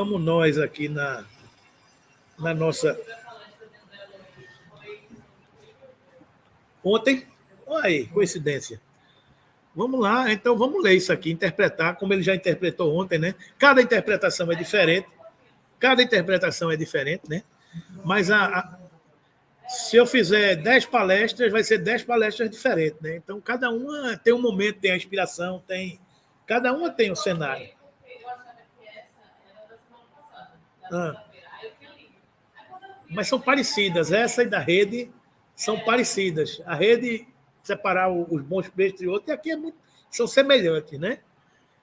Vamos nós aqui na nossa... Ontem? Olha aí, coincidência. Vamos lá, então vamos ler isso aqui, interpretar, como ele já interpretou ontem, né? Cada interpretação é diferente. Cada interpretação é diferente, né? Mas se eu fizer 10 palestras, vai ser 10 palestras diferentes, né? Então, cada uma tem um momento, tem a inspiração, cada uma tem um cenário. Mas são parecidas. Essa e da rede são parecidas. A rede, separar os bons peixes de outros, e aqui são semelhantes, né?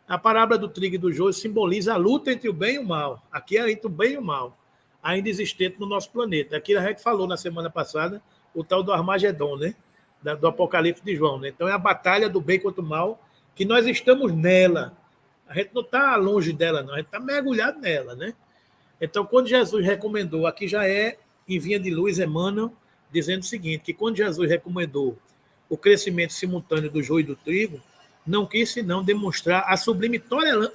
A parábola do trigo e do joio simboliza a luta entre o bem e o mal. Aqui é entre o bem e o mal, ainda existente no nosso planeta. Aqui a gente falou na semana passada o tal do Armagedon, né? Do Apocalipse de João. Né? Então é a batalha do bem contra o mal, que nós estamos nela. A gente não está longe dela, não. A gente está mergulhado nela, né? Então, quando Jesus recomendou, aqui já é em Vinha de Luz, Emmanuel, dizendo o seguinte, que quando Jesus recomendou o crescimento simultâneo do joio e do trigo, não quis senão demonstrar a sublime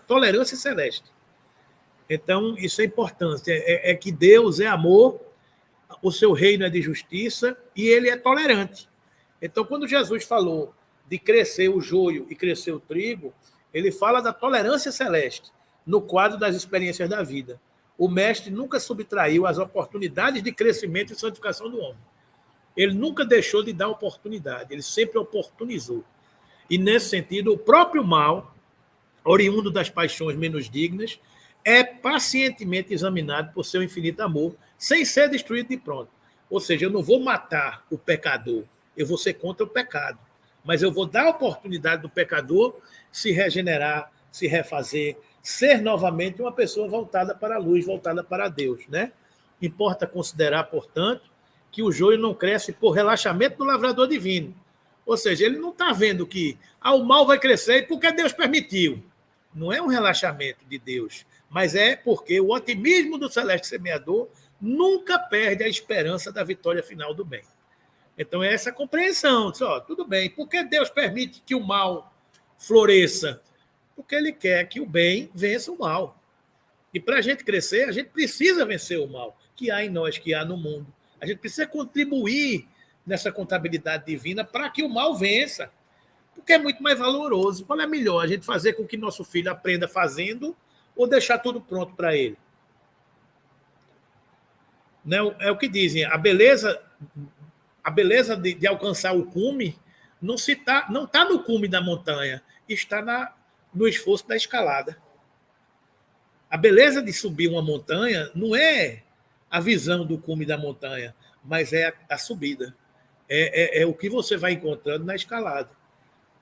tolerância celeste. Então, isso é importante, é que Deus é amor, o seu reino é de justiça e ele é tolerante. Então, quando Jesus falou de crescer o joio e crescer o trigo, ele fala da tolerância celeste no quadro das experiências da vida. O mestre nunca subtraiu as oportunidades de crescimento e santificação do homem. Ele nunca deixou de dar oportunidade, ele sempre oportunizou. E, nesse sentido, o próprio mal, oriundo das paixões menos dignas, é pacientemente examinado por seu infinito amor, sem ser destruído de pronto. Ou seja, eu não vou matar o pecador, eu vou ser contra o pecado. Mas eu vou dar a oportunidade do pecador se regenerar, se refazer, ser novamente uma pessoa voltada para a luz, voltada para Deus, né? Importa considerar, portanto, que o joio não cresce por relaxamento do lavrador divino. Ou seja, ele não está vendo que o mal vai crescer porque Deus permitiu. Não é um relaxamento de Deus, mas é porque o otimismo do celeste semeador nunca perde a esperança da vitória final do bem. Então, é essa compreensão. Tudo bem, por que Deus permite que o mal floresça? Porque ele quer que o bem vença o mal. E para a gente crescer, a gente precisa vencer o mal que há em nós, que há no mundo. A gente precisa contribuir nessa contabilidade divina para que o mal vença. Porque é muito mais valoroso. Qual é melhor? A gente fazer com que nosso filho aprenda fazendo ou deixar tudo pronto para ele? Não, é o que dizem, a beleza de alcançar o cume não está no cume da montanha, está no esforço da escalada. A beleza de subir uma montanha não é a visão do cume da montanha, mas é a subida. É o que você vai encontrando na escalada.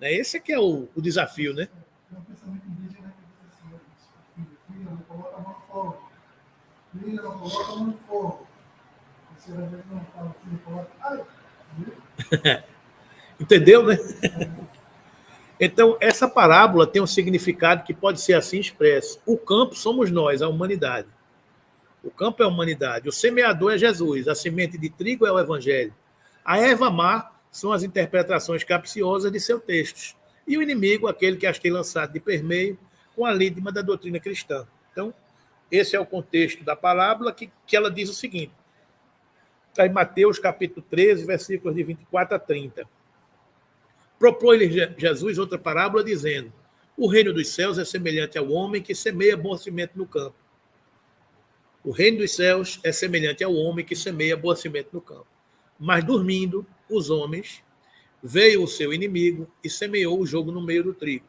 Esse que é o desafio, né? É um pensamento indígena que diz assim, filho, não coloca a mão no fogo. Filho, não coloca a mão no fogo. Você às vezes não fala, filho, coloca... Ai, entendeu, né? Então, essa parábola tem um significado que pode ser assim expresso. O campo somos nós, a humanidade. O campo é a humanidade. O semeador é Jesus. A semente de trigo é o evangelho. A erva má são as interpretações capciosas de seus textos. E o inimigo, aquele que as tem lançado de permeio com a lídima da doutrina cristã. Então, esse é o contexto da parábola que ela diz o seguinte. Está em Mateus, capítulo 13, versículos de 24 a 30. Propõe-lhe Jesus outra parábola, dizendo: o reino dos céus é semelhante ao homem que semeia boa semente no campo. O reino dos céus é semelhante ao homem que semeia boa semente no campo. Mas, dormindo, os homens, veio o seu inimigo e semeou o jogo no meio do trigo,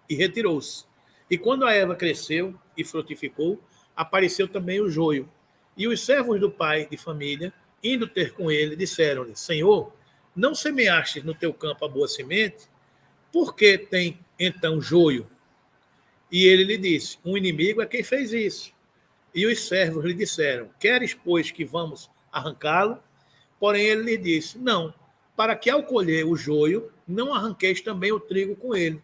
e retirou-se. E quando a erva cresceu e frutificou, apareceu também o joio. E os servos do pai de família, indo ter com ele, disseram-lhe: Senhor, não semeaste no teu campo a boa semente? Por que tem então joio? E ele lhe disse: um inimigo é quem fez isso. E os servos lhe disseram: queres, pois, que vamos arrancá-lo? Porém ele lhe disse: não, para que ao colher o joio, não arranqueis também o trigo com ele.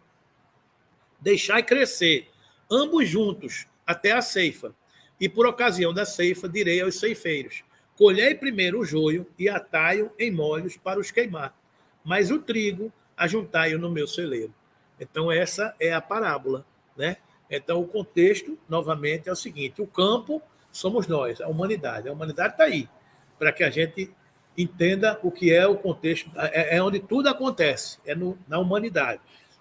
Deixai crescer, ambos juntos, até a ceifa. E por ocasião da ceifa, direi aos ceifeiros: colhei primeiro o joio e atai-o em molhos para os queimar, mas o trigo ajuntai-o no meu celeiro. Então, essa é a parábola, né? Então, o contexto, novamente, é o seguinte: o campo somos nós, a humanidade. A humanidade está aí, para que a gente entenda o que é o contexto, é onde tudo acontece, na humanidade.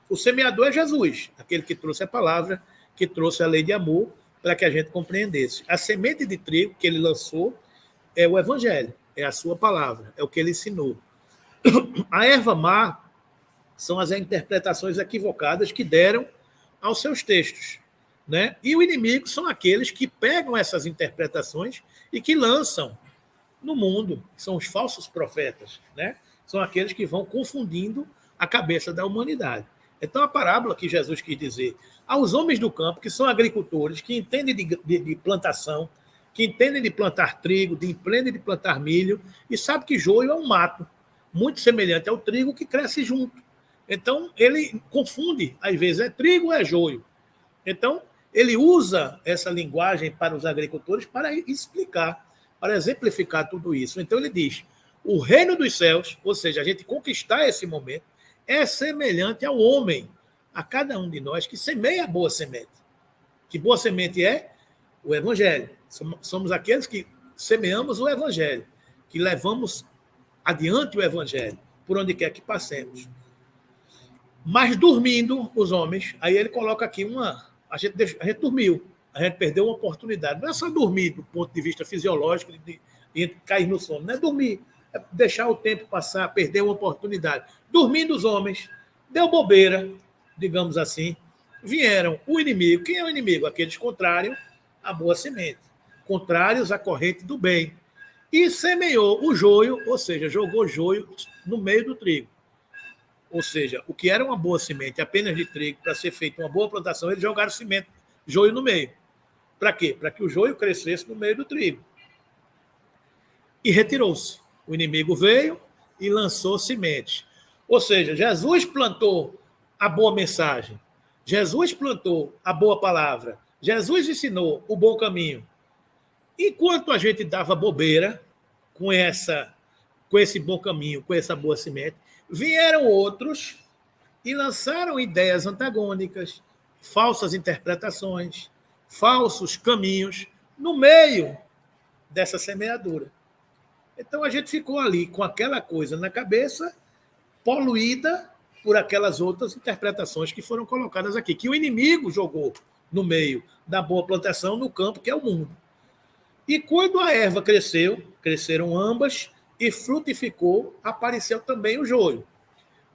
O semeador é Jesus, aquele que trouxe a palavra, que trouxe a lei de amor, para que a gente compreendesse. A semente de trigo que ele lançou é o evangelho, é a sua palavra, é o que ele ensinou. A erva má são as interpretações equivocadas que deram aos seus textos, né? E o inimigo são aqueles que pegam essas interpretações e que lançam no mundo, são os falsos profetas, né? São aqueles que vão confundindo a cabeça da humanidade. Então, a parábola que Jesus quis dizer aos homens do campo, que são agricultores, que entendem de plantação, que entendem de plantar trigo, de entendem de plantar milho, e sabe que joio é um mato, muito semelhante ao trigo que cresce junto. Então, ele confunde, às vezes é trigo ou é joio. Então, ele usa essa linguagem para os agricultores para explicar, para exemplificar tudo isso. Então, ele diz: o reino dos céus, ou seja, a gente conquistar esse momento, é semelhante ao homem, a cada um de nós que semeia a boa semente. Que boa semente é? O evangelho. Somos aqueles que semeamos o evangelho, que levamos adiante o evangelho, por onde quer que passemos. Mas dormindo os homens, aí ele coloca aqui a gente dormiu, a gente perdeu uma oportunidade. Não é só dormir do ponto de vista fisiológico, de cair no sono, não é dormir, é deixar o tempo passar, perder uma oportunidade. Dormindo os homens, deu bobeira, digamos assim, vieram o inimigo. Quem é o inimigo? Aqueles contrários à boa semente, contrários à corrente do bem. E semeou o joio, ou seja, jogou joio no meio do trigo. Ou seja, o que era uma boa semente apenas de trigo, para ser feita uma boa plantação, eles jogaram semente, joio no meio. Para quê? Para que o joio crescesse no meio do trigo. E retirou-se. O inimigo veio e lançou semente. Ou seja, Jesus plantou a boa mensagem. Jesus plantou a boa palavra. Jesus ensinou o bom caminho. Enquanto a gente dava bobeira com esse bom caminho, com essa boa semente, vieram outros e lançaram ideias antagônicas, falsas interpretações, falsos caminhos no meio dessa semeadura. Então a gente ficou ali com aquela coisa na cabeça, poluída por aquelas outras interpretações que foram colocadas aqui, que o inimigo jogou no meio da boa plantação no campo, que é o mundo. E quando a erva cresceu, cresceram ambas, e frutificou, apareceu também o joio.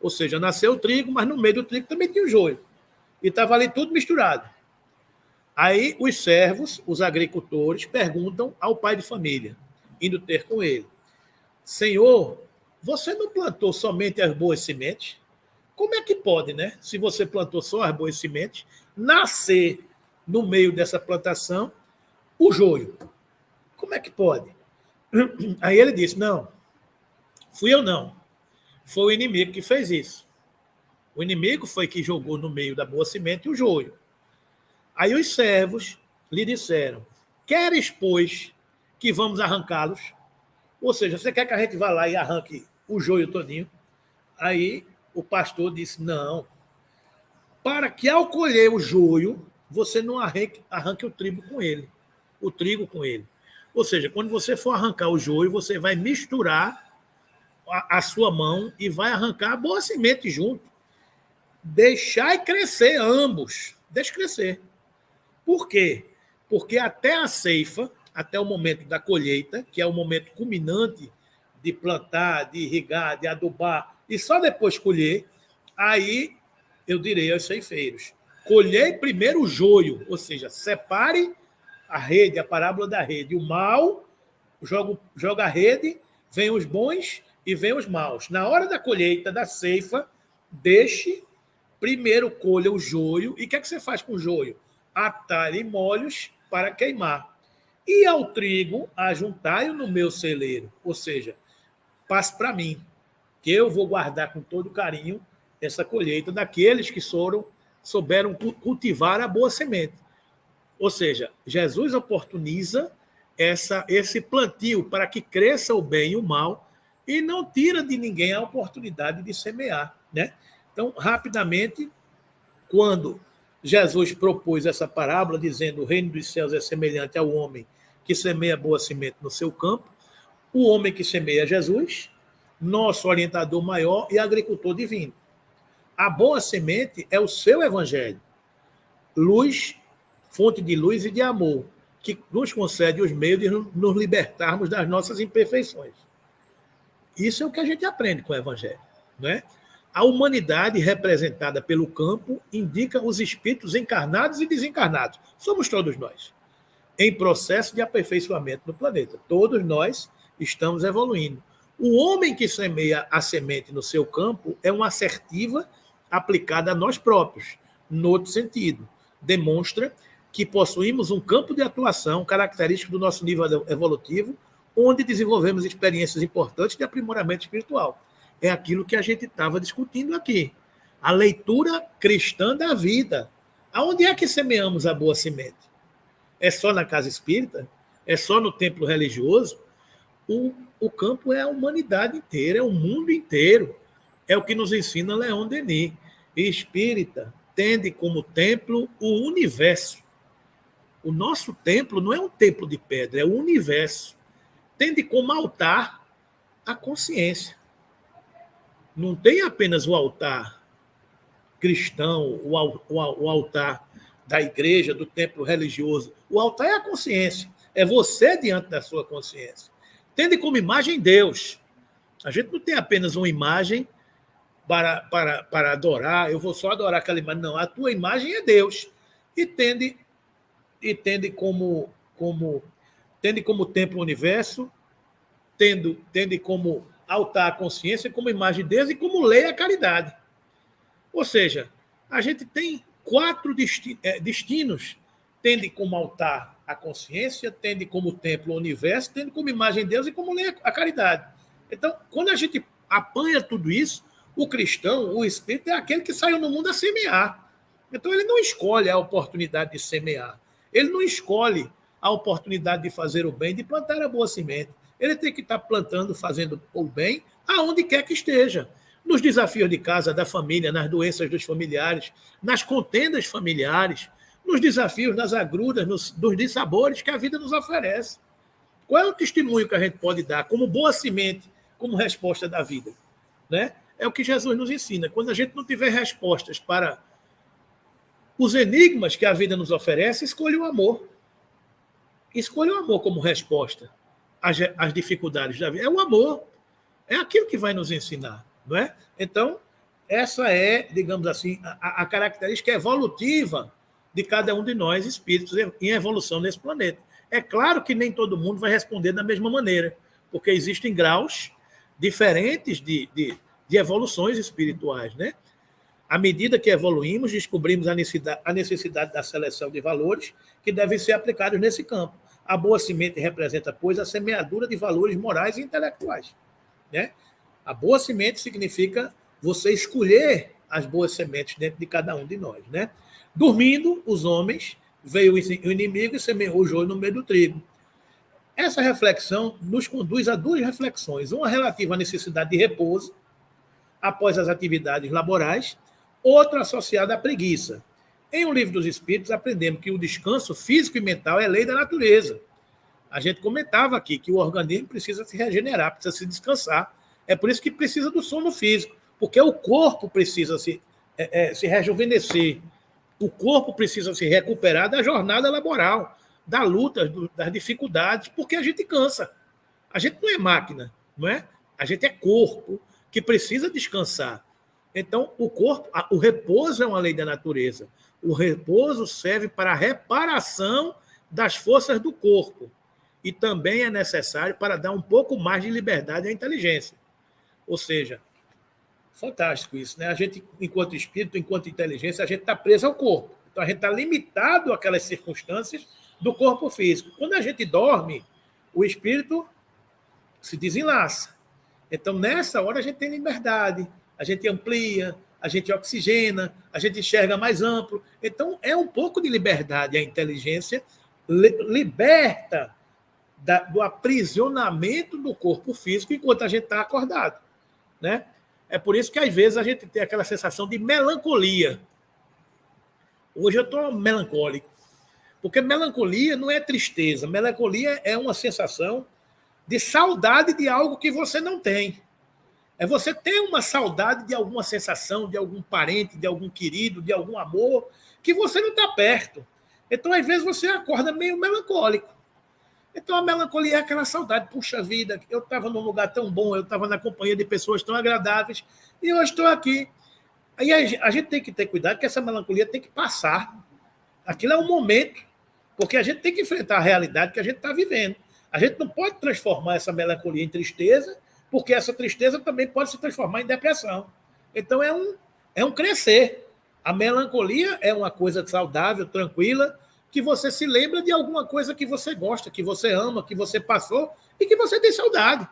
Ou seja, nasceu o trigo, mas no meio do trigo também tinha o joio. E estava ali tudo misturado. Aí os servos, os agricultores, perguntam ao pai de família, indo ter com ele: Senhor, você não plantou somente as boas sementes? Como é que pode, né? Se você plantou só as boas sementes, nascer no meio dessa plantação o joio? Como é que pode? Aí ele disse: não, fui eu não. Foi o inimigo que fez isso. O inimigo foi que jogou no meio da boa semente o joio. Aí os servos lhe disseram: queres, pois, que vamos arrancá-los? Ou seja, você quer que a gente vá lá e arranque o joio todinho? Aí o pastor disse: não. Para que ao colher o joio, você não arranque o trigo com ele. O trigo com ele. Ou seja, quando você for arrancar o joio, você vai misturar a sua mão e vai arrancar a boa semente junto. Deixar crescer ambos. Deixa crescer. Por quê? Porque até a ceifa, até o momento da colheita, que é o momento culminante de plantar, de irrigar, de adubar, e só depois colher, aí eu direi aos ceifeiros: colhei primeiro o joio, ou seja, separe a rede, a parábola da rede. O mal joga a rede, vem os bons e vem os maus. Na hora da colheita, da ceifa, deixe, primeiro colha o joio. E o que é que você faz com o joio? Atalhe em molhos para queimar. E ao trigo, ajuntai-o no meu celeiro. Ou seja, passe para mim, que eu vou guardar com todo carinho essa colheita daqueles que souberam cultivar a boa semente. Ou seja, Jesus oportuniza esse plantio para que cresça o bem e o mal e não tira de ninguém a oportunidade de semear, né? Então, rapidamente, quando Jesus propôs essa parábola dizendo: o reino dos céus é semelhante ao homem que semeia boa semente no seu campo. O homem que semeia é Jesus, nosso orientador maior e agricultor divino. A boa semente é o seu evangelho, luz, fonte de luz e de amor, que nos concede os meios de nos libertarmos das nossas imperfeições. Isso é o que a gente aprende com o evangelho, não é? A humanidade representada pelo campo indica os espíritos encarnados e desencarnados. Somos todos nós, em processo de aperfeiçoamento no planeta. Todos nós estamos evoluindo. O homem que semeia a semente no seu campo é uma assertiva aplicada a nós próprios, no outro sentido. Demonstra que possuímos um campo de atuação característico do nosso nível evolutivo, onde desenvolvemos experiências importantes de aprimoramento espiritual. É aquilo que a gente estava discutindo aqui. A leitura cristã da vida. Aonde é que semeamos a boa semente? É só na casa espírita? É só no templo religioso? O campo é a humanidade inteira, é o mundo inteiro. É o que nos ensina Leon Denis. Espírita tende como templo o universo. O nosso templo não é um templo de pedra, é o universo. Tende como altar a consciência. Não tem apenas o altar cristão, o altar da igreja, do templo religioso. O altar é a consciência. É você diante da sua consciência. Tende como imagem Deus. A gente não tem apenas uma imagem para adorar. Eu vou só adorar aquela imagem. Não, a tua imagem é Deus. E tende como templo o universo, tende como altar a consciência, como imagem de Deus e como lei a caridade. Ou seja, a gente tem 4 destinos. Tende como altar a consciência, tende como templo o universo, tende como imagem de Deus e como lei a caridade. Então, quando a gente apanha tudo isso, o cristão, o espírito, é aquele que saiu no mundo a semear. Então, ele não escolhe a oportunidade de semear. Ele não escolhe a oportunidade de fazer o bem, de plantar a boa semente. Ele tem que estar plantando, fazendo o bem, aonde quer que esteja. Nos desafios de casa, da família, nas doenças dos familiares, nas contendas familiares, nos desafios, nas agruras, nos dissabores que a vida nos oferece. Qual é o testemunho que a gente pode dar como boa semente, como resposta da vida? Né? É o que Jesus nos ensina. Quando a gente não tiver respostas para os enigmas que a vida nos oferece, escolha o amor. Escolha o amor como resposta às dificuldades da vida. É o amor. É aquilo que vai nos ensinar. Não é? Então, essa é, digamos assim, a característica evolutiva de cada um de nós, espíritos em evolução nesse planeta. É claro que nem todo mundo vai responder da mesma maneira, porque existem graus diferentes de evoluções espirituais, né? À medida que evoluímos, descobrimos a necessidade da seleção de valores que devem ser aplicados nesse campo. A boa semente representa, pois, a semeadura de valores morais e intelectuais, né? A boa semente significa você escolher as boas sementes dentro de cada um de nós, né? Dormindo, os homens, veio o inimigo e semeou o joio no meio do trigo. Essa reflexão nos conduz a 2 reflexões. Uma relativa à necessidade de repouso após as atividades laborais, outra associada à preguiça. Em O Livro dos Espíritos, aprendemos que o descanso físico e mental é lei da natureza. A gente comentava aqui que o organismo precisa se regenerar, precisa se descansar. É por isso que precisa do sono físico, porque o corpo precisa se rejuvenescer. O corpo precisa se recuperar da jornada laboral, da luta, das dificuldades, porque a gente cansa. A gente não é máquina, não é? A gente é corpo que precisa descansar. Então, o repouso é uma lei da natureza. O repouso serve para a reparação das forças do corpo e também é necessário para dar um pouco mais de liberdade à inteligência. Ou seja, fantástico isso, né? A gente, enquanto espírito, enquanto inteligência, a gente está preso ao corpo. Então, a gente está limitado àquelas circunstâncias do corpo físico. Quando a gente dorme, o espírito se desenlaça. Então, nessa hora, a gente tem liberdade, a gente amplia, a gente oxigena, a gente enxerga mais amplo. Então, é um pouco de liberdade. A inteligência liberta do aprisionamento do corpo físico enquanto a gente está acordado, né? É por isso que, às vezes, a gente tem aquela sensação de melancolia. Hoje eu estou melancólico. Porque melancolia não é tristeza. Melancolia é uma sensação de saudade de algo que você não tem. É você ter uma saudade de alguma sensação, de algum parente, de algum querido, de algum amor, que você não está perto. Então, às vezes, você acorda meio melancólico. Então, a melancolia é aquela saudade. Puxa vida, eu estava num lugar tão bom, eu estava na companhia de pessoas tão agradáveis, e hoje estou aqui. Aí a gente tem que ter cuidado, que essa melancolia tem que passar. Aquilo é um momento, porque a gente tem que enfrentar a realidade que a gente está vivendo. A gente não pode transformar essa melancolia em tristeza, porque essa tristeza também pode se transformar em depressão. Então, é um crescer. A melancolia é uma coisa saudável, tranquila, que você se lembra de alguma coisa que você gosta, que você ama, que você passou e que você tem saudade.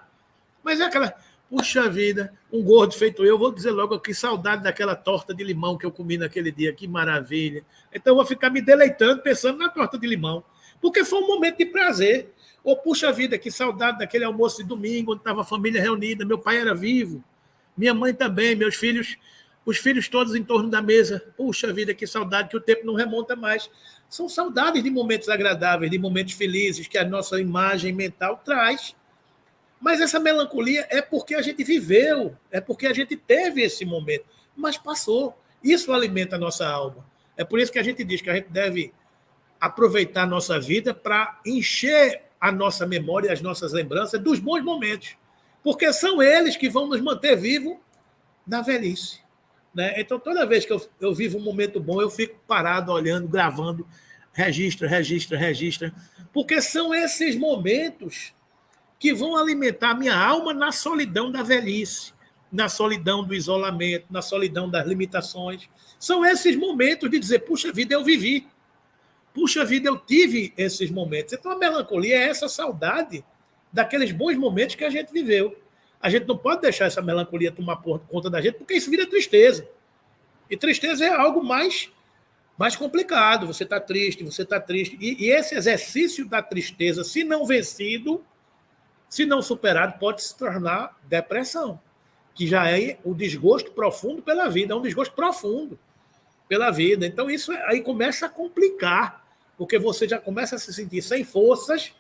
Mas é aquela, puxa vida, um gordo feito eu, vou dizer logo que saudade daquela torta de limão que eu comi naquele dia, que maravilha. Então eu vou ficar me deleitando pensando na torta de limão, porque foi um momento de prazer. Ou, puxa vida, que saudade daquele almoço de domingo, onde estava a família reunida, meu pai era vivo, minha mãe também, meus filhos, os filhos todos em torno da mesa. Puxa vida, que saudade, que o tempo não remonta mais. São saudades de momentos agradáveis, de momentos felizes que a nossa imagem mental traz. Mas essa melancolia é porque a gente viveu, é porque a gente teve esse momento, mas passou. Isso alimenta a nossa alma. É por isso que a gente diz que a gente deve aproveitar a nossa vida para encher a nossa memória, as nossas lembranças dos bons momentos, porque são eles que vão nos manter vivos na velhice. Né? Então, toda vez que eu vivo um momento bom, eu fico parado, olhando, gravando, registra, porque são esses momentos que vão alimentar a minha alma na solidão da velhice, na solidão do isolamento, na solidão das limitações. São esses momentos de dizer, puxa vida, eu vivi. Puxa vida, eu tive esses momentos. Então, a melancolia é essa saudade daqueles bons momentos que a gente viveu. A gente não pode deixar essa melancolia tomar conta da gente, porque isso vira tristeza. E tristeza é algo mais complicado. Você está triste, E esse exercício da tristeza, se não vencido, se não superado, pode se tornar depressão, que já é o desgosto profundo pela vida, é um desgosto profundo pela vida. Então, isso aí começa a complicar, porque você já começa a se sentir sem forças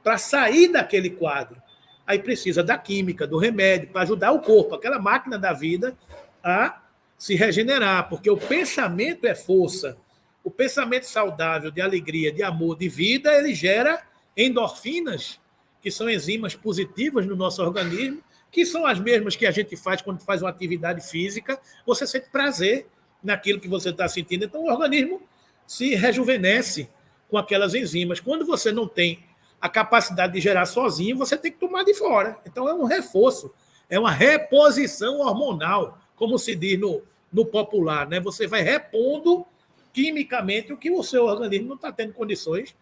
para sair daquele quadro. Aí precisa da química, do remédio, para ajudar o corpo, aquela máquina da vida, a se regenerar, porque o pensamento é força. O pensamento saudável, de alegria, de amor, de vida, ele gera endorfinas, que são enzimas positivas no nosso organismo, que são as mesmas que a gente faz quando faz uma atividade física. Você sente prazer naquilo que você está sentindo. Então, o organismo se rejuvenesce com aquelas enzimas. Quando você não tem a capacidade de gerar sozinho, você tem que tomar de fora. Então, é um reforço, é uma reposição hormonal, como se diz no popular. Né? Você vai repondo quimicamente o que o seu organismo não está tendo condições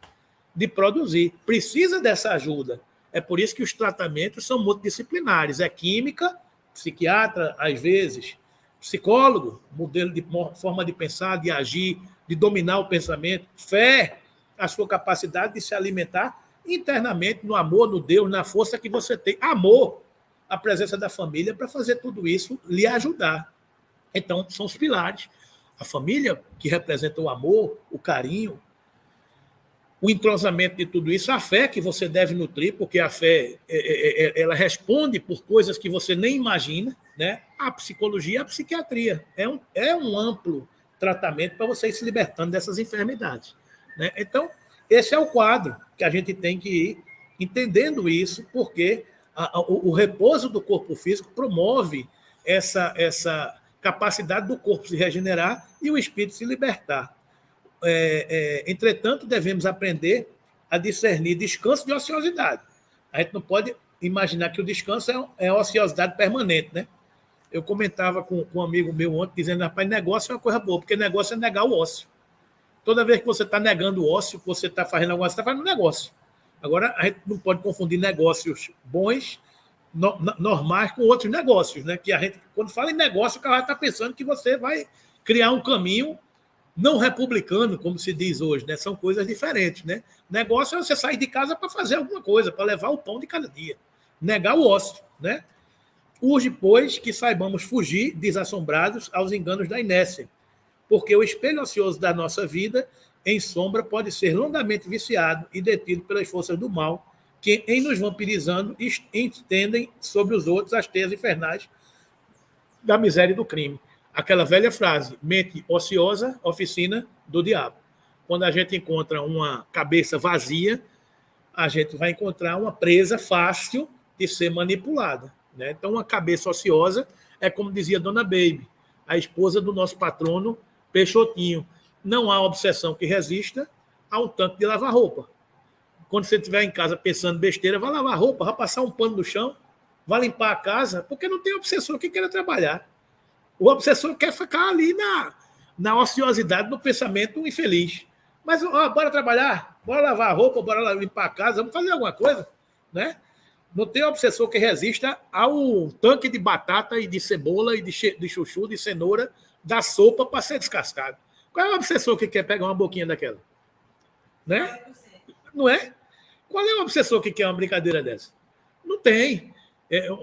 de produzir. Precisa dessa ajuda. É por isso que os tratamentos são multidisciplinares. É química, psiquiatra, às vezes, psicólogo, modelo de forma de pensar, de agir, de dominar o pensamento, fé, a sua capacidade de se alimentar internamente no amor, no Deus, na força que você tem. Amor, a presença da família para fazer tudo isso, lhe ajudar. Então, são os pilares. A família, que representa o amor, o carinho, o entrosamento de tudo isso, a fé que você deve nutrir, porque a fé ela responde por coisas que você nem imagina, né? A psicologia, a psiquiatria. É um amplo tratamento para você ir se libertando dessas enfermidades. Né? Então, esse é o quadro que a gente tem que ir entendendo isso, porque o repouso do corpo físico promove essa capacidade do corpo se regenerar e o espírito se libertar. Entretanto, devemos aprender a discernir descanso de ociosidade. A gente não pode imaginar que o descanso é ociosidade permanente, né? Eu comentava com um amigo meu ontem, dizendo, rapaz, negócio é uma coisa boa, porque negócio é negar o ócio. Toda vez que você está negando o ócio, que você está fazendo alguma coisa, você está fazendo um negócio. Agora, a gente não pode confundir negócios bons, normais, com outros negócios, né? Que a gente, quando fala em negócio, o cara está pensando que você vai criar um caminho não republicano, como se diz hoje, né? São coisas diferentes, né? Negócio é você sair de casa para fazer alguma coisa, para levar o pão de cada dia. Negar o ócio, né? Urge, pois, que saibamos fugir, desassombrados, aos enganos da inércia, porque o espelho ocioso da nossa vida, em sombra, pode ser longamente viciado e detido pelas forças do mal, que, em nos vampirizando, estendem sobre os outros as teias infernais da miséria e do crime. Aquela velha frase, mente ociosa, oficina do diabo. Quando a gente encontra uma cabeça vazia, a gente vai encontrar uma presa fácil de ser manipulada. Né? Então, uma cabeça ociosa é como dizia Dona Baby, a esposa do nosso patrono Peixotinho. Não há obsessão que resista a um tanque de lavar roupa. Quando você estiver em casa pensando besteira, vai lavar roupa, vai passar um pano no chão, vai limpar a casa, porque não tem obsessor que queira trabalhar. O obsessor quer ficar ali na ociosidade, no pensamento infeliz. Mas, bora trabalhar, bora lavar a roupa, bora limpar a casa, vamos fazer alguma coisa, né? Não tem obsessor que resista ao tanque de batata e de cebola e de chuchu, de cenoura, da sopa para ser descascado. Qual é o obsessor que quer pegar uma boquinha daquela? Né? Não é? Qual é o obsessor que quer uma brincadeira dessa? Não tem.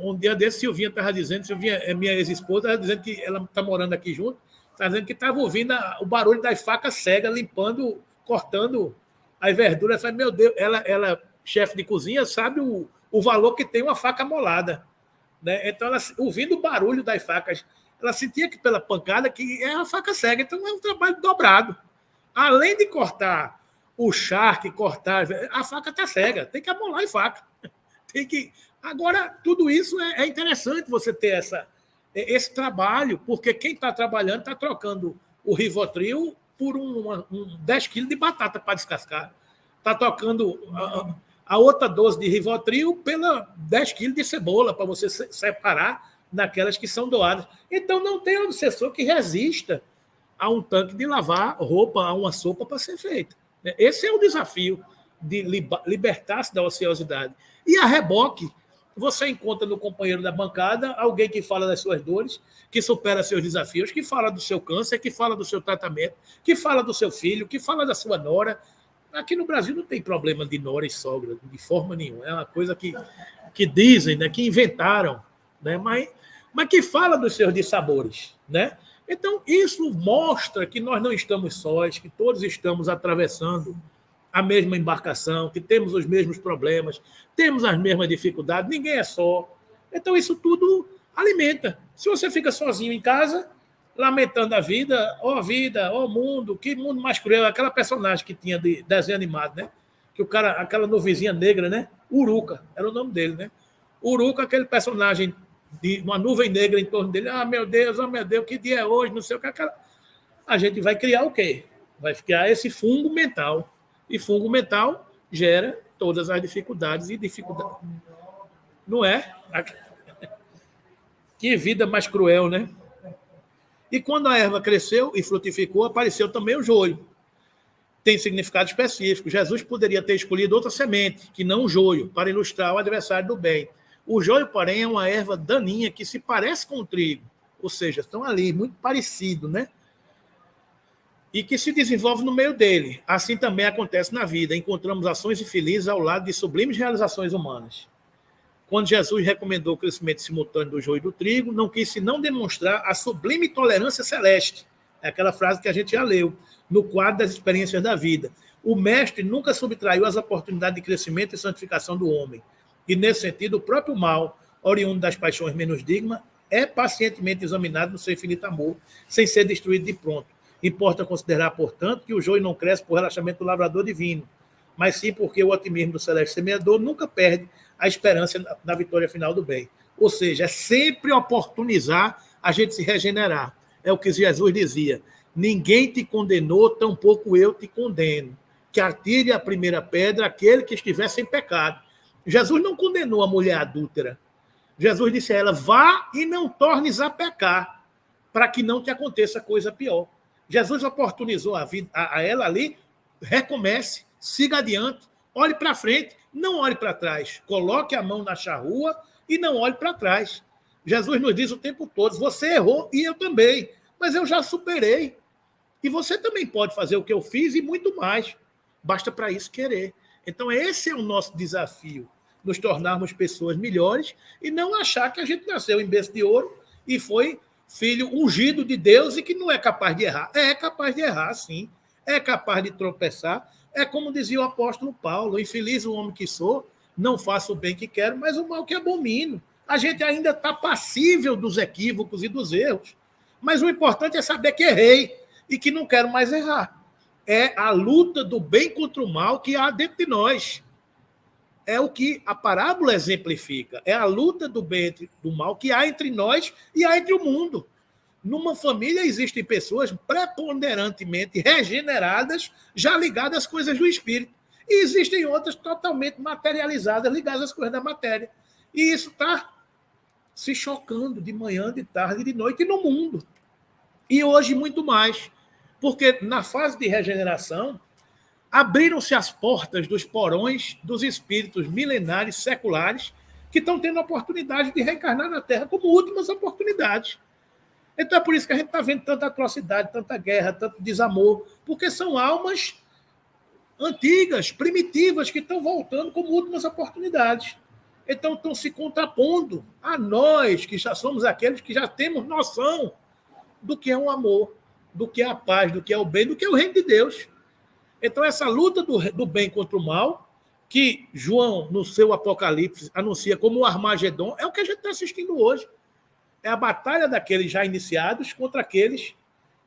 Um dia desse, Silvinha estava dizendo, Silvinha é minha ex-esposa, estava dizendo que ela está morando aqui junto, está dizendo que estava ouvindo o barulho das facas cegas, limpando, cortando as verduras. Falei, meu Deus, ela chefe de cozinha, sabe o valor que tem uma faca molada. Né? Então, ela, ouvindo o barulho das facas, ela sentia que pela pancada que é a faca cega. Então, é um trabalho dobrado. Além de cortar o charque, cortar... A faca está cega, tem que amolar em faca. Tem que... Agora, tudo isso é interessante você ter esse trabalho, porque quem está trabalhando está trocando o Rivotril por 10 quilos de batata para descascar. Está trocando a outra dose de Rivotril pela 10 quilos de cebola, para você separar naquelas que são doadas. Então, não tem obsessor que resista a um tanque de lavar roupa, a uma sopa para ser feita. Esse é o desafio de libertar-se da ociosidade. E a reboque, você encontra no companheiro da bancada alguém que fala das suas dores, que supera seus desafios, que fala do seu câncer, que fala do seu tratamento, que fala do seu filho, que fala da sua nora. Aqui no Brasil não tem problema de nora e sogra, de forma nenhuma. É uma coisa que dizem, né, que inventaram, né, mas que fala dos seus dissabores. Né? Então, isso mostra que nós não estamos sós, que todos estamos atravessando a mesma embarcação, que temos os mesmos problemas, temos as mesmas dificuldades, ninguém é só. Então, isso tudo alimenta. Se você fica sozinho em casa, lamentando a vida, ó mundo, que mundo mais cruel, aquela personagem que tinha de desenho animado, né? Que o cara, aquela nuvenzinha negra, né? Uruca, era o nome dele, né? Uruca, aquele personagem de uma nuvem negra em torno dele. Oh meu Deus, que dia é hoje? Não sei o que. A gente vai criar o quê? Vai criar esse fungo mental. E fungo mental gera todas as dificuldades e dificuldades. Não é? Que vida mais cruel, né? E quando a erva cresceu e frutificou, apareceu também o joio. Tem significado específico. Jesus poderia ter escolhido outra semente, que não o joio, para ilustrar o adversário do bem. O joio, porém, é uma erva daninha que se parece com o trigo. Ou seja, estão ali, muito parecido, né? E que se desenvolve no meio dele. Assim também acontece na vida. Encontramos ações infelizes ao lado de sublimes realizações humanas. Quando Jesus recomendou o crescimento simultâneo do joio e do trigo, não quis senão demonstrar a sublime tolerância celeste. É aquela frase que a gente já leu, no quadro das experiências da vida. O mestre nunca subtraiu as oportunidades de crescimento e santificação do homem. E, nesse sentido, o próprio mal, oriundo das paixões menos dignas, é pacientemente examinado no seu infinito amor, sem ser destruído de pronto. Importa considerar, portanto, que o joio não cresce por relaxamento do lavrador divino, mas sim porque o otimismo do celeste semeador nunca perde a esperança da vitória final do bem. Ou seja, é sempre oportunizar a gente se regenerar. É o que Jesus dizia. Ninguém te condenou, tampouco eu te condeno. Que atire a primeira pedra aquele que estiver sem pecado. Jesus não condenou a mulher adúltera. Jesus disse a ela, vá e não tornes a pecar, para que não te aconteça coisa pior. Jesus oportunizou a ela ali, recomece, siga adiante, olhe para frente, não olhe para trás. Coloque a mão na charrua e não olhe para trás. Jesus nos diz o tempo todo, você errou e eu também, mas eu já superei. E você também pode fazer o que eu fiz e muito mais. Basta para isso querer. Então esse é o nosso desafio, nos tornarmos pessoas melhores e não achar que a gente nasceu em berço de ouro e foi filho ungido de Deus e que não é capaz de errar. É capaz de errar, sim. É capaz de tropeçar. É como dizia o apóstolo Paulo: infeliz o homem que sou, não faço o bem que quero, mas o mal que abomino. A gente ainda está passível dos equívocos e dos erros. Mas o importante é saber que errei e que não quero mais errar. É a luta do bem contra o mal que há dentro de nós. É o que a parábola exemplifica. É a luta do bem e do mal que há entre nós e há entre o mundo. Numa família existem pessoas preponderantemente regeneradas, já ligadas às coisas do espírito. E existem outras totalmente materializadas, ligadas às coisas da matéria. E isso está se chocando de manhã, de tarde, de noite no mundo. E hoje muito mais. Porque na fase de regeneração, abriram-se as portas dos porões dos espíritos milenares, seculares, que estão tendo a oportunidade de reencarnar na Terra como últimas oportunidades. Então é por isso que a gente está vendo tanta atrocidade, tanta guerra, tanto desamor, porque são almas antigas, primitivas, que estão voltando como últimas oportunidades. Então estão se contrapondo a nós, que já somos aqueles que já temos noção do que é um amor, do que é a paz, do que é o bem, do que é o reino de Deus. Então, essa luta do bem contra o mal, que João, no seu Apocalipse, anuncia como o Armagedon, é o que a gente está assistindo hoje. É a batalha daqueles já iniciados contra aqueles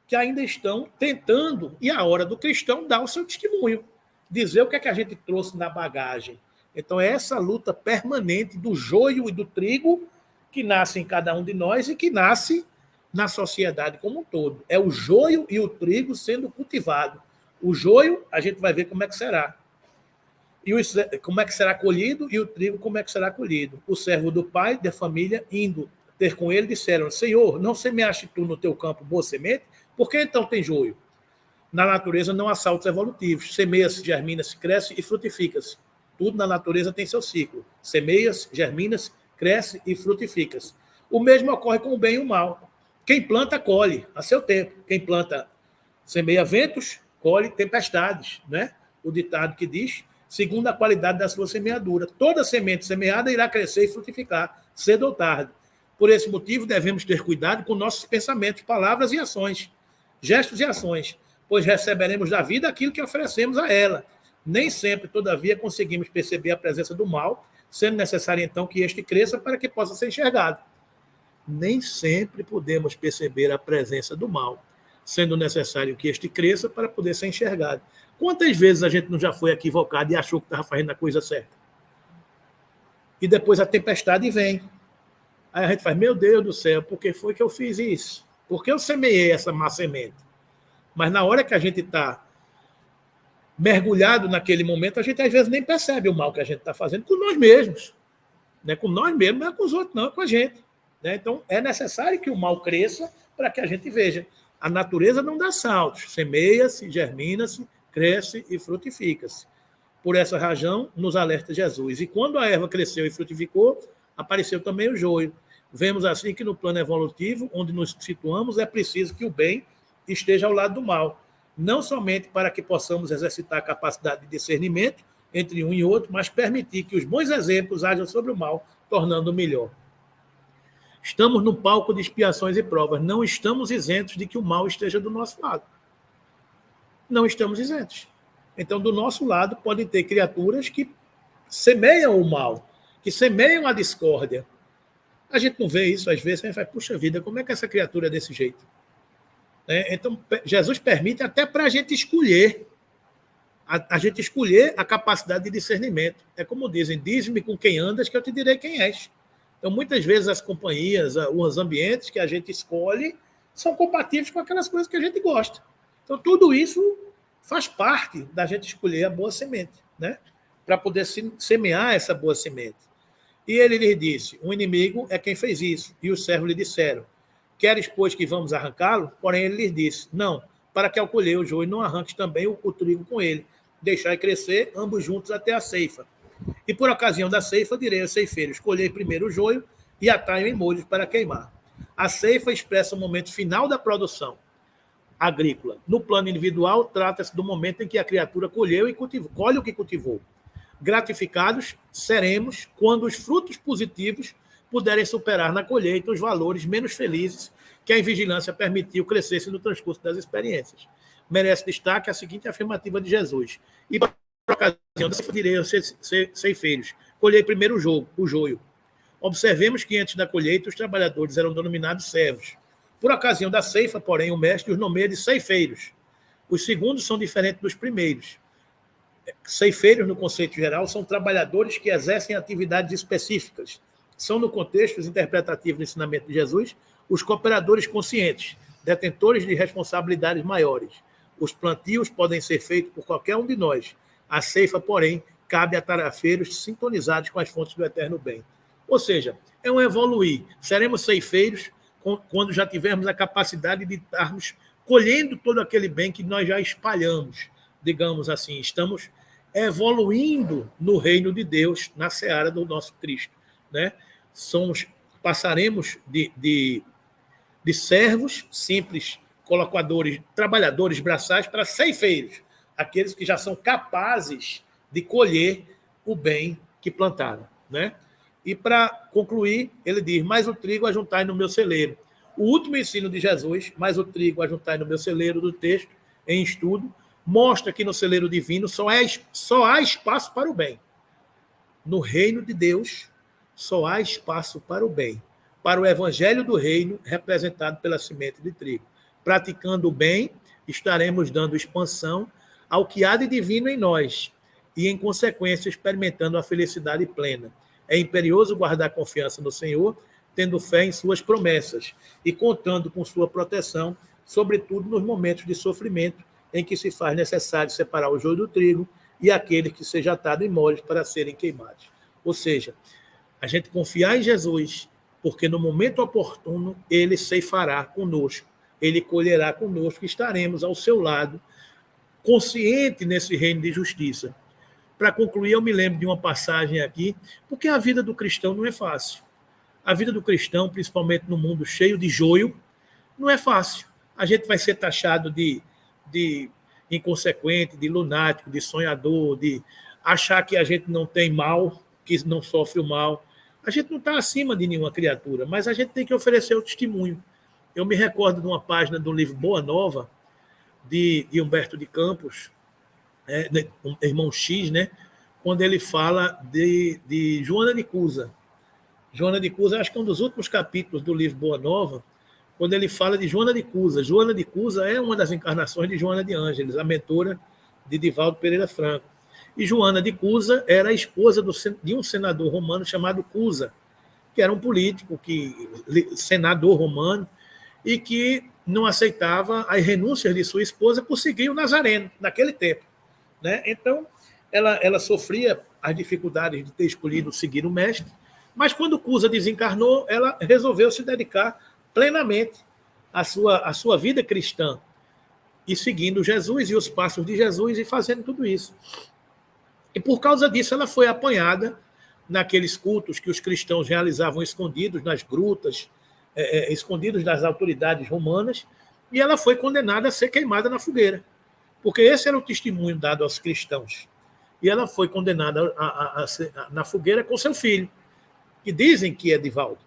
que ainda estão tentando, e a hora do cristão, dar o seu testemunho, dizer o que é que a gente trouxe na bagagem. Então, é essa luta permanente do joio e do trigo que nasce em cada um de nós e que nasce na sociedade como um todo. É o joio e o trigo sendo cultivado. O joio, a gente vai ver como é que será. Como é que será colhido, e o trigo, como é que será colhido. O servo do pai, da família, indo ter com ele, disseram: Senhor, não semeaste tu no teu campo boa semente? Por que então tem joio? Na natureza não há saltos evolutivos. Semeia-se, germina-se, cresce e frutifica-se. Tudo na natureza tem seu ciclo. Semeia-se, germina-se, cresce e frutifica-se. O mesmo ocorre com o bem e o mal. Quem planta, colhe a seu tempo. Quem planta, semeia ventos, colhe tempestades, né? O ditado que diz: segundo a qualidade da sua semeadura. Toda semente semeada irá crescer e frutificar, cedo ou tarde. Por esse motivo, devemos ter cuidado com nossos pensamentos, palavras e ações, gestos e ações, pois receberemos da vida aquilo que oferecemos a ela. Nem sempre, todavia, conseguimos perceber a presença do mal, sendo necessário, então, que este cresça para que possa ser enxergado. Nem sempre podemos perceber a presença do mal, sendo necessário que este cresça para poder ser enxergado. Quantas vezes a gente não já foi equivocado e achou que estava fazendo a coisa certa? E depois a tempestade vem. Aí a gente faz: meu Deus do céu, por que foi que eu fiz isso? Por que eu semeei essa má semente? Mas na hora que a gente está mergulhado naquele momento, a gente às vezes nem percebe o mal que a gente está fazendo com nós mesmos. Não é com nós mesmos, não é com os outros, não, é com a gente. Então, é necessário que o mal cresça para que a gente veja. A natureza não dá saltos. Semeia-se, germina-se, cresce e frutifica-se. Por essa razão, nos alerta Jesus. E quando a erva cresceu e frutificou, apareceu também o joio. Vemos assim que no plano evolutivo, onde nos situamos, é preciso que o bem esteja ao lado do mal. Não somente para que possamos exercitar a capacidade de discernimento entre um e outro, mas permitir que os bons exemplos hajam sobre o mal, tornando-o melhor. Estamos no palco de expiações e provas. Não estamos isentos de que o mal esteja do nosso lado. Não estamos isentos. Então, do nosso lado, podem ter criaturas que semeiam o mal, que semeiam a discórdia. A gente não vê isso, às vezes, a gente fala: puxa vida, como é que essa criatura é desse jeito? Então, Jesus permite até para a gente escolher. A gente escolher a capacidade de discernimento. É como dizem: diz-me com quem andas, que eu te direi quem és. Então, muitas vezes, as companhias, os ambientes que a gente escolhe são compatíveis com aquelas coisas que a gente gosta. Então, tudo isso faz parte da gente escolher a boa semente, né? Para poder semear essa boa semente. E ele lhe disse: o inimigo é quem fez isso. E os servos lhe disseram: queres, pois, que vamos arrancá-lo? Porém, ele lhes disse: não, para que ao colher o joio não arranques também o trigo com ele. Deixai crescer ambos juntos até a ceifa. E por ocasião da ceifa, direi aos ceifeiros: colhei primeiro o joio e atai-o em molhos para queimar. A ceifa expressa o momento final da produção agrícola. No plano individual, trata-se do momento em que a criatura colheu e colhe o que cultivou. Gratificados seremos quando os frutos positivos puderem superar na colheita os valores menos felizes que a invigilância permitiu crescesse no transcurso das experiências. Merece destaque a seguinte afirmativa de Jesus. E por ocasião da direi aos ceifeiros, colhei primeiro o joio. Observemos que antes da colheita os trabalhadores eram denominados servos. Por ocasião da ceifa, porém, o mestre os nomeia de ceifeiros. Os segundos são diferentes dos primeiros. Ceifeiros, no conceito geral, são trabalhadores que exercem atividades específicas. São, no contexto interpretativo do ensinamento de Jesus, os cooperadores conscientes, detentores de responsabilidades maiores. Os plantios podem ser feitos por qualquer um de nós. A ceifa, porém, cabe a tarefeiros sintonizados com as fontes do eterno bem. Ou seja, é um evoluir. Seremos ceifeiros quando já tivermos a capacidade de estarmos colhendo todo aquele bem que nós já espalhamos. Digamos assim, estamos evoluindo no reino de Deus, na seara do nosso Cristo. Né? Passaremos de servos, simples colocadores, trabalhadores braçais, para ceifeiros, aqueles que já são capazes de colher o bem que plantaram. Né? E para concluir, ele diz, mais o trigo ajuntai no meu celeiro. O último ensino de Jesus, mais o trigo ajuntai no meu celeiro, do texto, em estudo, mostra que no celeiro divino só há espaço para o bem. No reino de Deus, só há espaço para o bem, para o evangelho do reino, representado pela semente de trigo. Praticando o bem, estaremos dando expansão ao que há de divino em nós e, em consequência, experimentando a felicidade plena. É imperioso guardar confiança no Senhor, tendo fé em suas promessas e contando com sua proteção, sobretudo nos momentos de sofrimento em que se faz necessário separar o joio do trigo e aquele que seja atado em molhos para serem queimados. Ou seja, a gente confiar em Jesus, porque no momento oportuno ele ceifará conosco, ele colherá conosco, estaremos ao seu lado, consciente nesse reino de justiça. Para concluir, eu me lembro de uma passagem aqui, porque a vida do cristão não é fácil. A vida do cristão, principalmente no mundo cheio de joio, não é fácil. A gente vai ser taxado de inconsequente, de lunático, de sonhador, de achar que a gente não tem mal, que não sofre o mal. A gente não está acima de nenhuma criatura, mas a gente tem que oferecer o testemunho. Eu me recordo de uma página do livro Boa Nova, de Humberto de Campos, um irmão X, né? Quando ele fala de Joana de Cusa. Joana de Cusa, acho que é um dos últimos capítulos do livro Boa Nova, quando ele fala de Joana de Cusa. Joana de Cusa é uma das encarnações de Joana de Ângeles, a mentora de Divaldo Pereira Franco. E Joana de Cusa era a esposa de um senador romano chamado Cusa, que era um político, senador romano, e que não aceitava as renúncias de sua esposa por seguir o Nazareno, naquele tempo. Né? Então, ela sofria as dificuldades de ter escolhido seguir o mestre, mas quando Cusa desencarnou, ela resolveu se dedicar plenamente à sua vida cristã, e seguindo Jesus e os passos de Jesus e fazendo tudo isso. E por causa disso, ela foi apanhada naqueles cultos que os cristãos realizavam escondidos nas grutas, escondidos das autoridades romanas, e ela foi condenada a ser queimada na fogueira, porque esse era o testemunho dado aos cristãos. E ela foi condenada na fogueira com seu filho, que dizem que é Divaldo.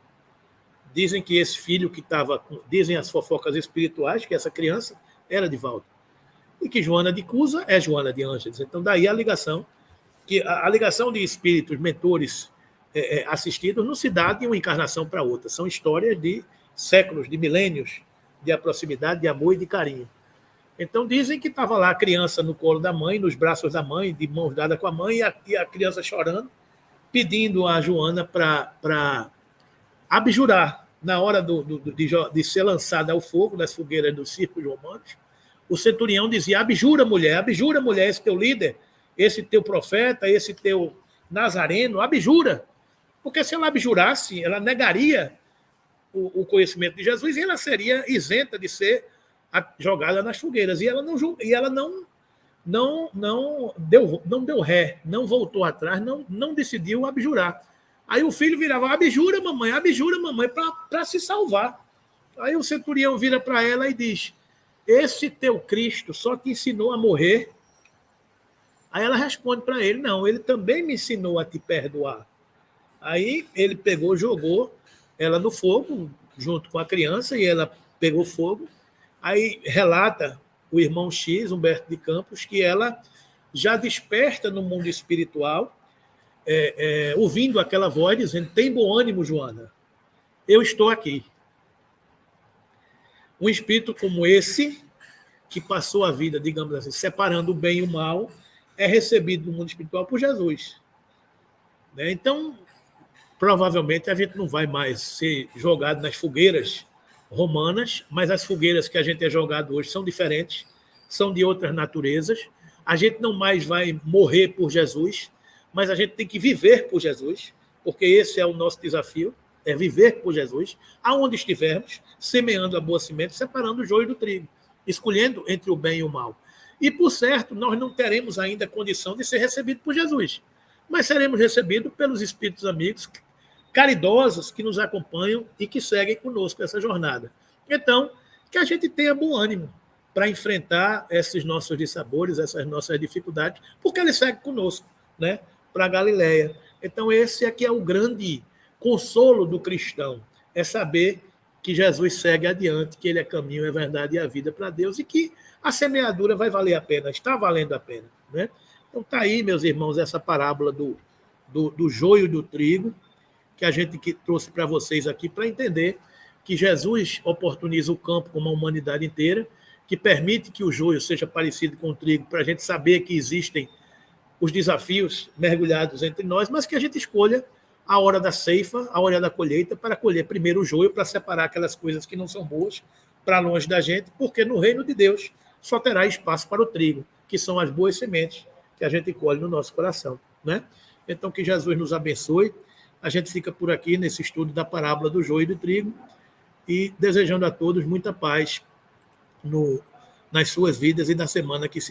Dizem que esse filho que estava... Dizem as fofocas espirituais que essa criança era Divaldo. E que Joana de Cusa é Joana de Ângeles. Então, daí a ligação, que a ligação de espíritos, mentores assistidos, não se dá de uma encarnação para outra. São histórias de séculos, de milênios, de proximidade, de amor e de carinho. Então, dizem que estava lá a criança no colo da mãe, nos braços da mãe, de mãos dadas com a mãe, e a criança chorando, pedindo a Joana para abjurar na hora de ser lançada ao fogo nas fogueiras dos circos romanos. O centurião dizia: abjura, mulher, esse teu líder, esse teu profeta, esse teu nazareno, abjura. Porque se ela abjurasse, ela negaria o conhecimento de Jesus e ela seria isenta de ser jogada nas fogueiras. E ela não deu ré, não voltou atrás, não decidiu abjurar. Aí o filho virava: abjura, mamãe, para se salvar. Aí o centurião vira para ela e diz: esse teu Cristo só te ensinou a morrer? Aí ela responde para ele: não, ele também me ensinou a te perdoar. Aí ele pegou, jogou ela no fogo, junto com a criança, e ela pegou fogo. Aí relata o irmão X, Humberto de Campos, que ela já desperta no mundo espiritual, ouvindo aquela voz dizendo: tem bom ânimo, Joana, eu estou aqui. Um espírito como esse, que passou a vida, digamos assim, separando o bem e o mal, é recebido no mundo espiritual por Jesus. Então, provavelmente a gente não vai mais ser jogado nas fogueiras romanas, mas as fogueiras que a gente é jogado hoje são diferentes, são de outras naturezas. A gente não mais vai morrer por Jesus, mas a gente tem que viver por Jesus, porque esse é o nosso desafio, é viver por Jesus, aonde estivermos, semeando a boa semente, separando o joio do trigo, escolhendo entre o bem e o mal. E, por certo, nós não teremos ainda condição de ser recebidos por Jesus, mas seremos recebidos pelos espíritos amigos caridosos que nos acompanham e que seguem conosco essa jornada. Então, que a gente tenha bom ânimo para enfrentar esses nossos dissabores, essas nossas dificuldades, porque ele segue conosco, né, para a Galileia. Então, esse aqui é o grande consolo do cristão, é saber que Jesus segue adiante, que ele é caminho, é verdade e a vida para Deus, e que a semeadura vai valer a pena, está valendo a pena. Né? Então, está aí, meus irmãos, essa parábola do joio e do trigo, que a gente trouxe para vocês aqui, para entender que Jesus oportuniza o campo como a humanidade inteira, que permite que o joio seja parecido com o trigo, para a gente saber que existem os desafios mergulhados entre nós, mas que a gente escolha a hora da ceifa, a hora da colheita, para colher primeiro o joio, para separar aquelas coisas que não são boas para longe da gente, porque no reino de Deus só terá espaço para o trigo, que são as boas sementes que a gente colhe no nosso coração. Né? Então, que Jesus nos abençoe. A gente fica por aqui nesse estudo da parábola do joio e do trigo e desejando a todos muita paz nas suas vidas e na semana que se